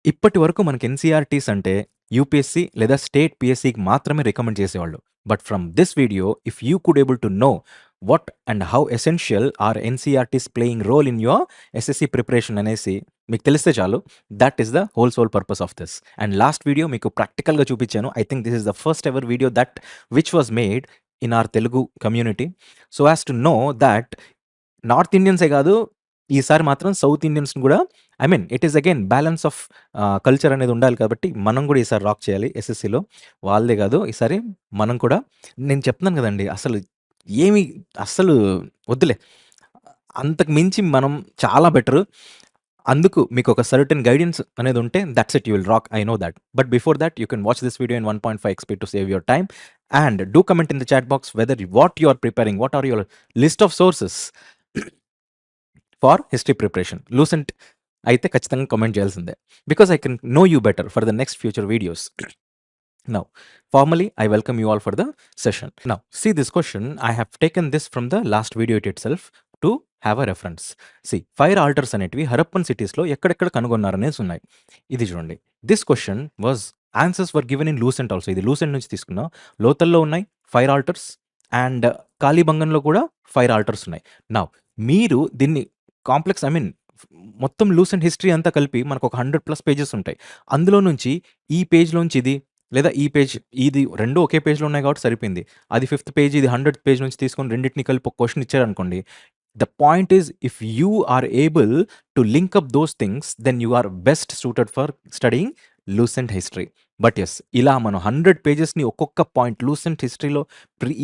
ఇప్పటి వరకు మనకి ఎన్‌సీఆర్‌టీస్ అంటే యూపీఎస్‌సీ లేదా స్టేట్ పీఎస్‌సీకి మాత్రమే రికమెండ్ చేసేవాళ్ళు. But from this video if you could able to know what and how essential are NCERTs playing role in your SSC preparation అనేసి మీకు తెలిస్తే చాలు. That is the sole purpose of this. And last video మీకు ప్రాక్టికల్‌గా చూపించాను. I think this is the first ever video that which was made in our Telugu community. So as to know that north ఇండియన్సే కాదు. ఈసారి మాత్రం south ఇండియన్స్‌ని గూడా I mean it is again balance of culture అనేది ఉండాలి కాబట్టి మనం కూడా ఈసారి రాక్ చేయాలి ఎస్ఎస్‌సీలో. వాళ్ళదే కాదు ఈసారి మనం కూడా నేను చెప్తున్నాను కదండీ! అసలు ఏమి అస్సలు వద్దులే. అంతకు మించి మనం చాలా బెటరు. అందుకు మీకొక సర్టెన్ గైడెన్స్ అనేది ఉంటే that's it you will rock. I know that. But before that you can watch this video in 1.5 XP to save your time. And do comment in the chat box whether what you are preparing. What are your list of sources for history preparation. Lucent అయితే ఖచ్చితంగా comment చేయాల్సిందే. Because I can know you better for the next future videos. Now, formally, I welcome you all for the session. Now, see this question. I have taken this from the last video itself to have a reference. See, fire altars అనేటివి Harappan సిటీస్లో ఎక్కడెక్కడ కనుగొన్నారనేసి ఉన్నాయి. ఇది చూడండి. This question was answers were given in Lucent also. ఇది Lucent నుంచి తీసుకున్నాం. లోతల్లో ఉన్నాయి ఫైర్ ఆల్టర్స్ అండ్ కాళీబంగన్లో కూడా ఫైర్ ఆల్టర్స్ ఉన్నాయి. నౌ మీరు దీన్ని కాంప్లెక్స్ ఐ మీన్ మొత్తం లూసెంట్ హిస్టరీ అంతా కలిపి మనకు ఒక 100+ పేజెస్ ఉంటాయి. అందులో నుంచి ఈ పేజ్‌లోంచి ఇది లేదా ఈ పేజ్ ఇది 2 ఒకే పేజ్‌లో ఉన్నాయి కాబట్టి సరిపోయింది. అది 5థ్ పేజ్ ఇది 100థ్ పేజ్ నుంచి తీసుకొని రెండిటిని కలిపి ఒక క్వెషన్ ఇచ్చారనుకోండి. The point is if you are able to link up those things then you are best suited for studying Lucent history. But yes ఇలా మనం 100 పేజెస్‌ని ఒక్కొక్క పాయింట్ లూసెంట్ హిస్టరీలో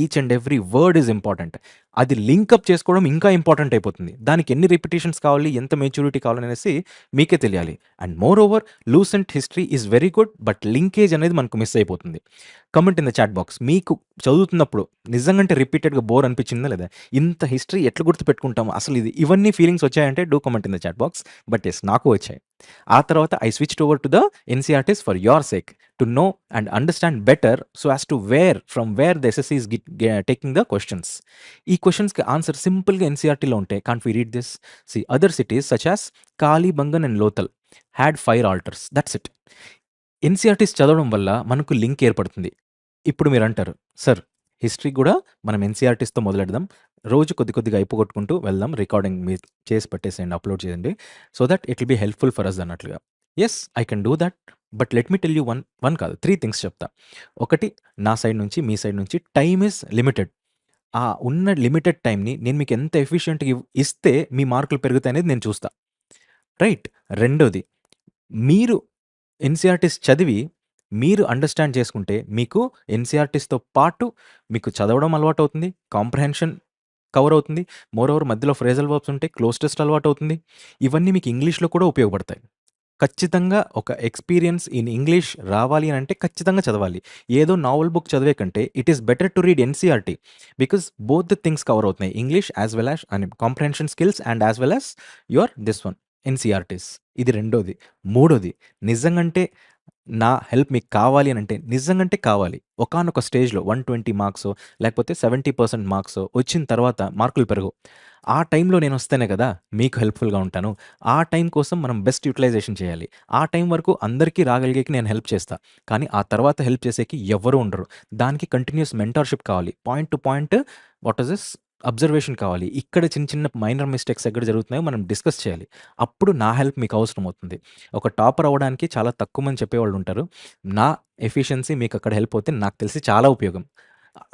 each and every word is important. అది link up చేసుకోవడం ఇంకా important అయిపోతుంది. దానికి ఎన్ని రిపిటీషన్స్ కావాలి, ఎంత మెచ్యూరిటీ కావాలనేసి మీకే తెలియాలి. And moreover Lucent history is very good. But linkage అనేది మనకు మిస్ అయిపోతుంది. Comment in the chat box. మీకు చదువుతున్నప్పుడు నిజంగంటే రిపీటెడ్‌గా బోర్ అనిపించిందా లేదా? ఇంత హిస్టరీ ఎట్లా గుర్తుపెట్టుకుంటాము? అసలు ఇవన్నీ ఫీలింగ్స్ వచ్చాయంటే do comment in the chat box. But yes నాకు వచ్చాయి. ఆ తర్వాత I switched over to the NCERTs for your sake to know and understand better so as to from where the SSC is taking the questions. ఈ క్వెషన్స్‌కి answer సింపుల్‌గా ఎన్‌సీఆర్‌టీలో ఉంటే can't we read this? See other cities such as Kalibangan and Lothal had fire altars. That's it. NCERTs చదవడం వల్ల మనకు link ఏర్పడుతుంది. ఇప్పుడు మీరంటారు, సార్ హిస్టరీ గూడా మనం ఎన్‌సీఆర్‌టీస్‌తో మొదలెడదాం. రోజు కొద్ది కొద్దిగా అయిపోగొట్టుకుంటూ వెళ్దాం. రికార్డింగ్ మీరు చేసి పెట్టేసేయండి, అప్‌లోడ్ చేయండి. So that it will be helpful for us అన్నట్లుగా. Yes, I can do that. But let me tell you 1 కాదు 3 థింగ్స్ చెప్తా. ఒకటి నా సైడ్ నుంచి, మీ సైడ్ నుంచి టైమ్ ఈస్ లిమిటెడ్. ఆ ఉన్న లిమిటెడ్ టైమ్‌ని నేను మీకు ఎంత ఎఫిషియంట్‌గా ఇస్తే మీ మార్కులు పెరుగుతాయనేది నేను చూస్తా. రైట్. రెండోది, మీరు ఎన్‌సీఆర్‌టీస్ చదివి మీరు అండర్‌స్టాండ్ చేసుకుంటే మీకు ఎన్‌సీఆర్‌టీస్‌తో పాటు మీకు చదవడం అలవాటవుతుంది. కాంప్రహెన్షన్ కవర్ అవుతుంది. మోరోవర్ మధ్యలో ఫ్రేజల్ వర్బ్స్ ఉంటాయి. క్లోజ్ టెస్ట్ అలవాటవుతుంది. ఇవన్నీ మీకు ఇంగ్లీష్‌లో కూడా ఉపయోగపడతాయి. ఖచ్చితంగా ఒక ఎక్స్‌పీరియన్స్ ఇన్ ఇంగ్లీష్ రావాలి అనంటే ఖచ్చితంగా చదవాలి. ఏదో నావెల్ బుక్ చదివే కంటే it is better to read NCERT. Because both the things cover అవుతున్నాయి. English as well as comprehension skills and as well as your this one NCERTs. ఇది రెండోది. మూడోది, నిజంగంటే నా హెల్ప్ మీకు కావాలి అనంటే నిజంగంటే కావాలి. ఒకానొక స్టేజ్‌లో 120 మార్క్సో లేకపోతే 70% మార్క్సో వచ్చిన తర్వాత మార్కులు పెరగవు. ఆ టైంలో నేనొస్తేనే కదా మీకు హెల్ప్‌ఫుల్‌గా ఉంటాను. ఆ టైం కోసం మనం బెస్ట్ యుటిలైజేషన్ చేయాలి. ఆ టైం వరకు అందరికీ రాగలిగేకి నేను హెల్ప్ చేస్తా. కానీ ఆ తర్వాత హెల్ప్ చేసేకి ఎవ్వరు ఉండరు. దానికి కంటిన్యూయస్ మెంటార్‌షిప్ కావాలి. Point to point what is this observation కావాలి. ఇక్కడ చిన్న చిన్న మైనర్ మిస్టేక్స్ ఎక్కడ జరుగుతున్నాయో మనం డిస్కస్ చేయాలి. అప్పుడు నా హెల్ప్ మీకు అవసరమవుతుంది. ఒక టాపర్ అవ్వడానికి చాలా తక్కువ మంది చెప్పేవాళ్ళుంటారు. నా ఎఫిషియన్సీ మీకక్కడ హెల్ప్ అవుతే నాకు తెలిసి చాలా ఉపయోగం.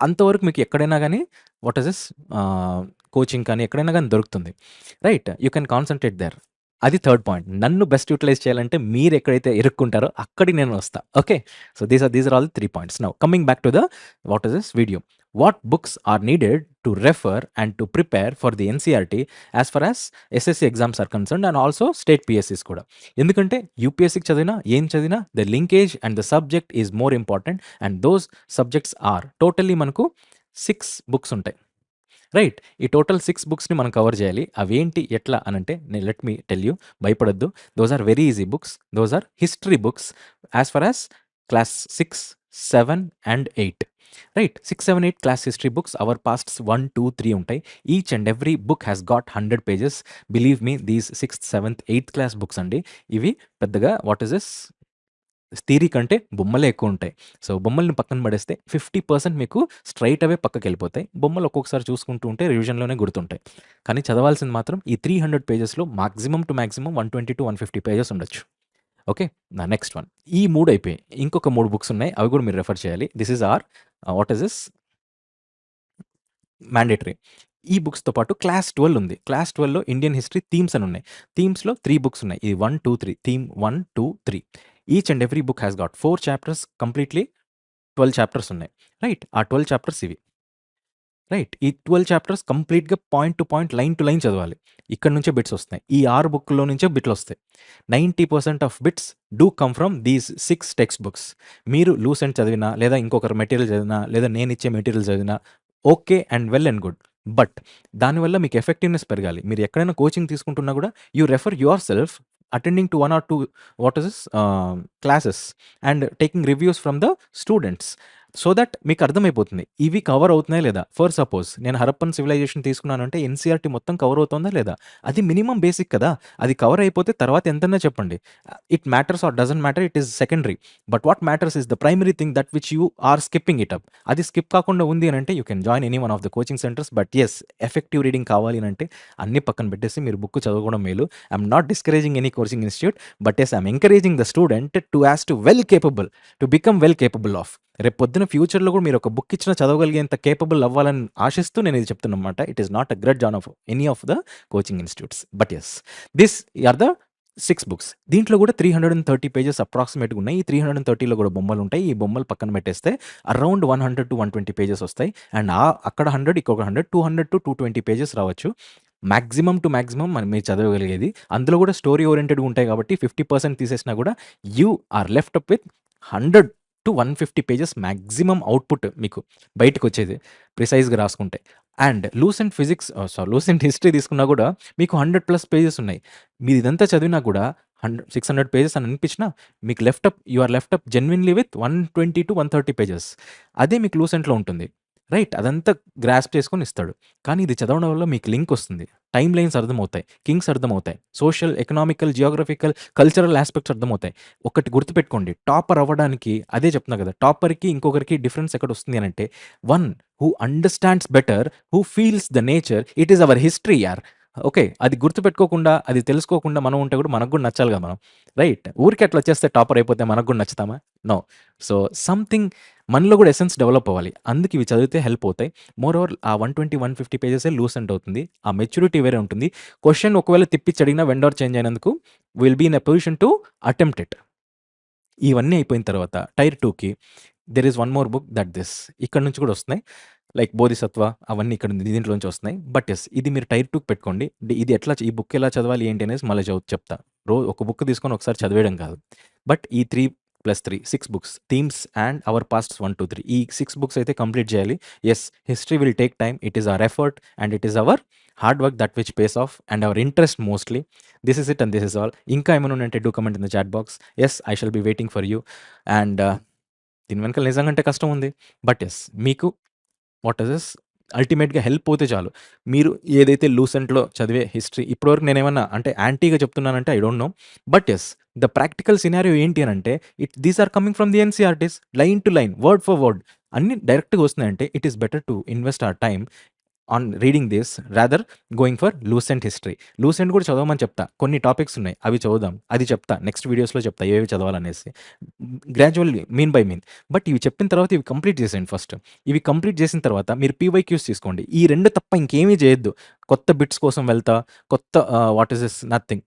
అంతవరకు మీకు ఎక్కడైనా గానీ వాట్ ఈస్ దిస్ కోచింగ్ కానీ ఎక్కడైనా గానీ దొరుకుతుంది. Right. You can concentrate there. అది థర్డ్ పాయింట్. నన్ను బెస్ట్ యుటిలైజ్ చేయాలంటే మీరెక్కడైతే ఇరుక్కుంటారో అక్కడికి నేను వస్తా. Okay. So these are all the 3 points. Now coming back to the what is this video. What books are needed to refer and to prepare for the NCERT as far as SSC exams are concerned and also state పీఎస్‌సీస్ కూడా. ఎందుకంటే యూపీఎస్‌సీకి చదివినా, ఏం చదివినా the linkage and the subject is more important and those subjects are totally మనకు 6 books ఉంటాయి. Right. ఈ టోటల్ 6 బుక్స్‌ని మనం కవర్ చేయాలి. అవేంటి, ఎట్లా అనంటే లెట్ మీ టెల్ యూ. భయపడొద్దు. Those are very easy books. Those are history books as far as class 6, 7 and 8. Right. 6, 7, 8 class history books, our posts 1, 2, 3 ఉంటాయి. Each and every book has got 100 pages. Believe me these 6th, 7th, 8th class books అండి. ఇవి పెద్దగా what is this theory కంటే బొమ్మలే ఎక్కువుంటాయి. So, బొమ్మల్ని పక్కన పడేస్తే 50% మీకు స్ట్రెయిట్ అవే పక్కకెళ్ళిపోతాయి. బొమ్మలు ఒక్కొక్కసారి చూసుకుంటూ ఉంటే రివిజన్‌లోనే గుర్తుంటాయి. కానీ చదవాల్సింది మాత్రం ఈ 300 పేజెస్‌లో మాక్సిమం టు మాక్సిమం 120-150 పేజెస్ ఉండొచ్చు. ఓకే. Next one. ఈ 3 అయిపోయాయి. ఇంకొక 3 బుక్స్ ఉన్నాయి. అవి కూడా మీరు రెఫర్ చేయాలి. This is our what is this mandatory. ఈ బుక్స్‌తో పాటు క్లాస్ 12 ఉంది. క్లాస్ 12లో ఇండియన్ హిస్టరీ థీమ్స్ అని ఉన్నాయి. థీమ్స్‌లో 3 బుక్స్ ఉన్నాయి. ఇది 1, 2, 3 theme 1, 2, 3 each and every book has got 4 chapters completely 12 chapters ఉన్నాయి. రైట్. ఆ 12 చాప్టర్స్ ఇవి. రైట్. ఈ 12 చాప్టర్స్ కంప్లీట్‌గా point to point, line to line చదవాలి. ఇక్కడ నుంచే బిట్స్ వస్తున్నాయి. ఈ 6 బుక్‌లో నుంచే బిట్‌లొస్తాయి. 90% of bits do come from these 6 text books. మీరు లూసెంట్ చదివినా, లేదా ఇంకొకరు మెటీరియల్ చదివినా, లేదా నేనిచ్చే మెటీరియల్ చదివినా okay and well and good. But దానివల్ల మీకు ఎఫెక్టివ్‌నెస్ పెరగాలి. మీరు ఎక్కడైనా కోచింగ్ తీసుకుంటున్నా కూడా you refer yourself attending to 1 or 2 what is this classes and taking reviews from the students. So that మీకు అర్థమైపోతుంది. ఇవి కవర్ అవుతున్నాయా లేదా? ఫర్ సపోజ్ నేను హరప్పన్ సివిలైజేషన్ తీసుకున్నానంటే ఎన్‌సీఈఆర్‌టీ మొత్తం కవర్ అవుతుందా లేదా? అది మినిమమ్ బేసిక్ కదా! అది కవర్ అయిపోతే తర్వాత ఎంతన్నా చెప్పండి. It matters or doesn't matter, it is secondary. But what matters is the primary thing that which you are skipping it up. అది స్కిప్ కాకుండా ఉంది అనంటే you can join any one of the coaching centres. But yes, effective reading కావాలి అనంటే అన్నీ పక్కన పెట్టేసి మీరు బుక్ చదవడం మేలు. I'm not discouraging any coaching institute. But yes, I'm encouraging the student to as to well capable, to become well capable of. రేపు పొద్దున ఫ్యూచర్‌లో కూడా మీరు ఒక బుక్ ఇచ్చినా చదవగలిగేంత కేపబుల్ అవ్వాలని ఆశిస్తూ నేను ఇది చెప్తున్నమాట. It is not a grudge on of any of the coaching institutes. But yes, this are the 6 books. దీంట్లో కూడా 330 పేజెస్ అప్రాక్సిమేట్‌గా ఉన్నాయి. ఈ 330లో కూడా బొమ్మలుంటాయి. ఈ బొమ్మలు పక్కన పెట్టేస్తే అరౌండ్ 100-120 పేజెస్ వస్తాయి. అండ్ అక్కడ 100, ఇక్కడ 100, 200-220 పేజెస్ రావచ్చు. మాక్సిమం టు మాక్సిమం మీరు చదవగలిగేది. అందులో కూడా స్టోరీ ఓరియెంటెడ్‌గా ఉంటాయి కాబట్టి 50% తీసేసినా కూడా you are left up with 100-150 pages maximum output మీకు బయటకొచ్చేది ప్రిసైజ్‌గా రాసుకుంటే. And Lucent physics Lucent history తీసుకున్నా కూడా మీకు 100+ పేజెస్ ఉన్నాయి. మీరు ఇదంతా చదివినా కూడా 600 పేజెస్ అని అనిపించినా మీకు you are left up genuinely with 120-130 pages. అదే మీకు లూసెంట్‌లో ఉంటుంది. రైట్. అదంతా గ్రాస్ప్ చేసుకొని ఇస్తాడు. కానీ ఇది చదవడం వల్ల మీకు లింక్ వస్తుంది. టైమ్ లైన్స్ అర్థమవుతాయి. కింగ్స్ అర్థమవుతాయి. Social, economical, geographical, cultural aspects అర్థమవుతాయి. ఒకటి గుర్తుపెట్టుకోండి, టాపర్ అవ్వడానికి అదే చెప్తున్నా కదా! టాపర్‌కి ఇంకొకరికి డిఫరెన్స్ ఎక్కడొస్తుంది అనంటే, one who understands better, who feels the nature, it is our history యార్. ఓకే. అది గుర్తుపెట్టుకోకుండా, అది తెలుసుకోకుండా మనం ఉంటే కూడా మనకు కూడా నచ్చాలిగా మనం. రైట్. ఊరికే అట్లా వచ్చేస్తే టాపర్ అయిపోతే మనకు కూడా నచ్చుతామా? నో. సో, సంథింగ్ మనలో కూడా ఎసెన్స్ డెవలప్ అవ్వాలి. అందుకు ఇవి చదివితే హెల్ప్ అవుతాయి. మోరోవర్ ఆ 120, 150 పేజెసే లూసెంట్ అవుతుంది. ఆ మెచ్యూరిటీ వేరే ఉంటుంది. క్వెషన్ ఒకవేళ తిప్పిచ్చి అడిగినా వెండర్ చేంజ్ అయినందుకు will be in a position to attempt it. ఇవన్నీ అయిపోయిన తర్వాత టైర్ 2కి there is one more book that this. ఇక్కడ నుంచి కూడా వస్తున్నాయి. లైక్ బోధిసత్వ అవన్నీ ఇక్కడ దీంట్లోంచి వస్తున్నాయి. బట్ యెస్, ఇది మీరు టైర్ 2కి పెట్టుకోండి. ఇది ఈ బుక్ ఎలా చదవాలి ఏంటి అనేసి మళ్ళీ చెప్తా. ఒక బుక్ తీసుకొని ఒకసారి చదివేయడం కాదు. బట్ ఈ 3+3 6 books themes and our posts 1, 2, 3 ఈ 6 బుక్స్ అయితే కంప్లీట్ చేయాలి. Yes, history will take time. It is our effort and it is our hard work that which pays off and our interest mostly. This is it and this is all. ఇంకా ఏమైనా ఉంటే do comment in the chat box. Yes, I shall be waiting for you. And దీని వెనకాల నిజంగంటే కష్టం ఉంది. But yes, మీకు what is this అల్టిమేట్‌గా హెల్ప్ అవుతే చాలు. మీరు ఏదైతే లూసెంట్‌లో చదివే హిస్టరీ ఇప్పటివరకు నేనేమన్నా అంటే యాంటీగా చెప్తున్నానంటే I don't know. But yes, the practical scenario ఏంటి అనంటే these are coming from the NCERTs line to line, word for word అన్నీ డైరెక్ట్‌గా వస్తున్నాయంటే it is better to invest our time on reading this rather going for Lucent history. Lucent కూడా చదవమని చెప్తా. కొన్ని topics ఉన్నాయి, అవి చదువుదాం. అది చెప్తా. నెక్స్ట్ వీడియోస్‌లో చెప్తా ఏవేవి చదవాలనేసి. Gradually mean by mean. But ఇవి చెప్పిన తర్వాత ఇవి కంప్లీట్ చేసేయండి ఫస్ట్. ఇవి కంప్లీట్ చేసిన తర్వాత మీరు పీవైక్యూస్ తీసుకోండి. ఈ 2 తప్ప ఇంకేమీ చేయొద్దు. కొత్త బిట్స్ కోసం వెళ్తా, కొత్త వాట్ ఈస్ దిస్ నథింగ్.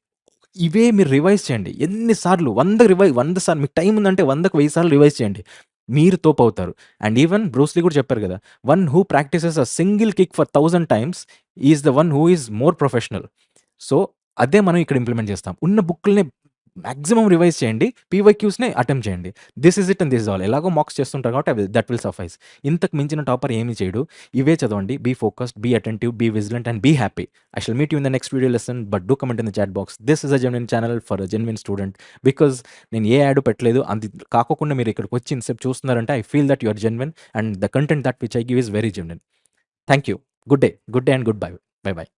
ఇవే మీరు రివైజ్ చేయండి. ఎన్ని సార్లు 100 సార్లు మీకు టైం ఉందంటే 100కి 1000 సార్లు రివైజ్ చేయండి. మీరు తోపవుతారు. అండ్ ఈవెన్ బ్రూస్ లీ కూడా చెప్పారు కదా! One who practices a single kick for 1000 times is the one who is more professional. So, అదే మనం ఇక్కడ ఇంప్లిమెంట్ చేస్తాం. ఉన్న బుక్కుల్నే మాక్సిమం రివైజ్ చేయండి. పీవైక్యూస్‌నే అటెంప్ట్ చేయండి. This is it and this is all. ఎలాగో మాక్స్ చేస్తుంటారు కాబట్టి దట్ విల్ సఫైస్. ఇంతకు మించిన టాపర్ ఏమి చేయడు. ఇవే చదవండి. Be focused, be attentive, be vigilant and be happy. I shall meet you in the next video lesson. But do comment in the chat box. This is a genuine channel for a genuine student. Because నేను ఏ add పెట్టలేదు. అది కాకోకుండా మీరు ఇక్కడికి వచ్చి ఇంతసేపు చూస్తున్నారంటే I feel that you are genuine and the content that which I give is very genuine. Thank you. Good day. Good day and good bye. Bye by.